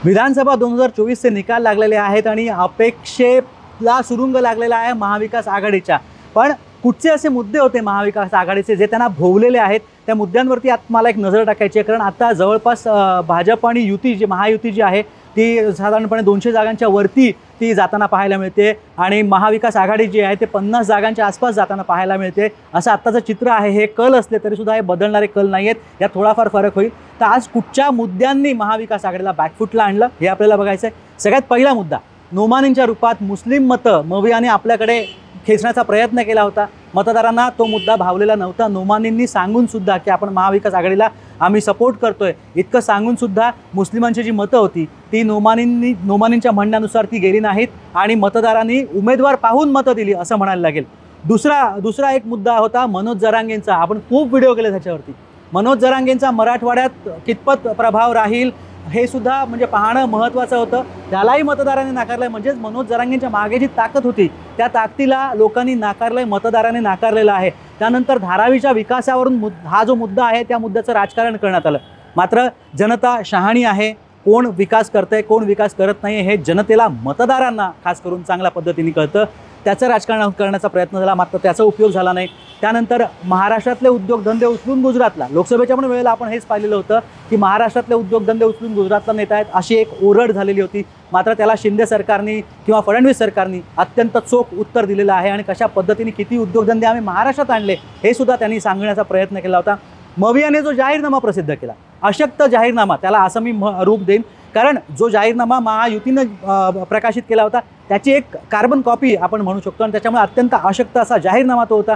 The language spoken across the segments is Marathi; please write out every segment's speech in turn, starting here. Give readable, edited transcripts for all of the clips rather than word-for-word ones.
विधानसभा 2024चे निकाल लागलेले आहेत आणि अपेक्षेला सुरुंग लागलेला आहे महाविकास आघाडीच्या। पण कुठचे असे मुद्दे होते महाविकास आघाडीचे जे त्यांना भोवलेले आहेत, त्या मुद्द्यांवरती आता मला एक नजर टाकायची आहे। कारण आता जवळपास भाजप आणि युती जी महायुती जी आहे ती साधारणपणे 200 जागांच्या वरती ती जाताना पाहायला मिळते आणि महाविकास आघाडी जी आहे ते 50 जागांच्या आसपास जाताना पाहायला मिळते। असं आत्ताचं चित्र आहे। हे कल असले तरी सुद्धा हे बदलणारे कल नाही आहेत, यात थोडाफार फरक होईल। तर आज कुठच्या मुद्द्यांनी महाविकास आघाडीला बॅकफुटला आणलं हे आपल्याला बघायचं आहे। सगळ्यात पहिला मुद्दा, नोमानींच्या रूपात मुस्लिम मतं मवियाने आपल्याकडे खेचण्याचा प्रयत्न केला होता। मतदारांना तो मुद्दा भावलेला नव्हता। नोमानींनी सांगून सुद्धा की आपण महाविकास आघाडीला आम्ही सपोर्ट करतोय इतकं सांगून सुद्धा मुस्लिमांची जी मतं होती ती नोमानींच्या म्हणण्यानुसार ती गेली नाहीत आणि मतदारांनी उमेदवार पाहून मतं दिली असं म्हणायला लागेल। दुसरा एक मुद्दा होता मनोज जरांगेंचा। आपण खूप व्हिडिओ केले त्याच्यावरती। मनोज जरांगेंचा मराठवाड्यात कितपत प्रभाव राहील हे सुद्धा म्हणजे पाहणं महत्त्वाचं होतं। त्यालाही मतदारांनी नाकारलंय। म्हणजेच मनोज जरांगेंच्या मागे जी ताकद होती त्या ताकदीला लोकांनी नाकारलंय, मतदारांनी नाकारलेलं आहे। त्यानंतर धारावीच्या विकासावरून हा जो मुद्दा आहे त्या मुद्द्याचं राजकारण करण्यात आलं। मात्र जनता शहाणी आहे, कोण विकास करतंय कोण विकास करत नाही हे जनतेला मतदारांना खास करून चांगल्या पद्धतीने कळतं। त्याचं राजकारण करण्याचा प्रयत्न झाला, मात्र त्याचा उपयोग झाला नाही। त्यानंतर महाराष्ट्रातले उद्योगधंदे उचलून गुजरातला, लोकसभेच्या पण वेळेला आपण हेच पाहिलेलं होतं की महाराष्ट्रातले उद्योगधंदे उचलून गुजरातला नेत आहेत अशी एक ओरड झालेली होती। मात्र त्याला शिंदे सरकारने किंवा फडणवीस सरकारने अत्यंत चोख उत्तर दिलेलं आहे आणि कशा पद्धतीने किती उद्योगधंदे आम्ही महाराष्ट्रात आणले हे सुद्धा त्यांनी सांगण्याचा प्रयत्न केला होता। मवियाने जो जाहीरनामा प्रसिद्ध केला, अशक्त जाहीरनामा त्याला असं मी रूप देईन, कारण जो जाहीरनामा महायुतीनं प्रकाशित केला होता त्याची एक कार्बन कॉपी आपण म्हणू शकतो आणि त्याच्यामुळे अत्यंत अशक्त असा जाहीरनामा तो होता।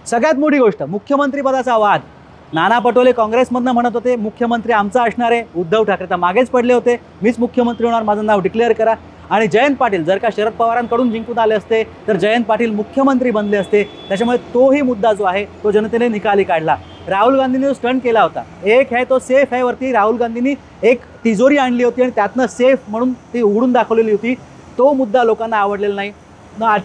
सगळ्यात मोठी गोष्ट, मुख्यमंत्रीपदाचा वाद। नाना पटोले काँग्रेसमधनं म्हणत होते मुख्यमंत्री आमचा असणार आहे, उद्धव ठाकरे तर मागेच पडले होते, मीच मुख्यमंत्री होणार, माझं नाव डिक्लेअर करा। आणि जयंत पाटील जर का शरद पवारांकडून जिंकून आले असते तर जयंत पाटील मुख्यमंत्री बनले असते। त्याच्यामुळे तोही मुद्दा जो आहे तो जनतेने निकाली काढला। राहुल गांधींनी जो स्टंट केला होता, एक है तो सेफ है वरती राहुल गांधींनी एक तिजोरी आणली होती आणि त्यातनं सेफ म्हणून ती उघडून दाखवलेली होती, तो मुद्दा लोकांना आवडलेला नाही।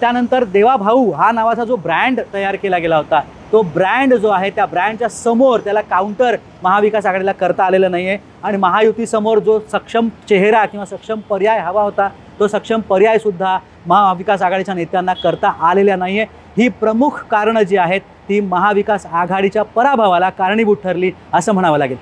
त्यानंतर देवा भाऊ हा नावाचा जो ब्रँड तयार केला गेला होता, तो ब्रँड जो आहे त्या ब्रँडच्या समोर त्याला काउंटर महाविकास आघाडीला करता आलेलं नाही आहे आणि महायुतीसमोर जो सक्षम चेहरा किंवा सक्षम पर्याय हवा होता तो सक्षम पर्याय सुद्धा महाविकास आघाडीच्या नेत्यांना करता आलेल्या नाही आहे। ही प्रमुख कारणं जी आहेत ती महाविकास आघाडीच्या पराभवाला कारणीभूत ठरली असं म्हणावं लागेल।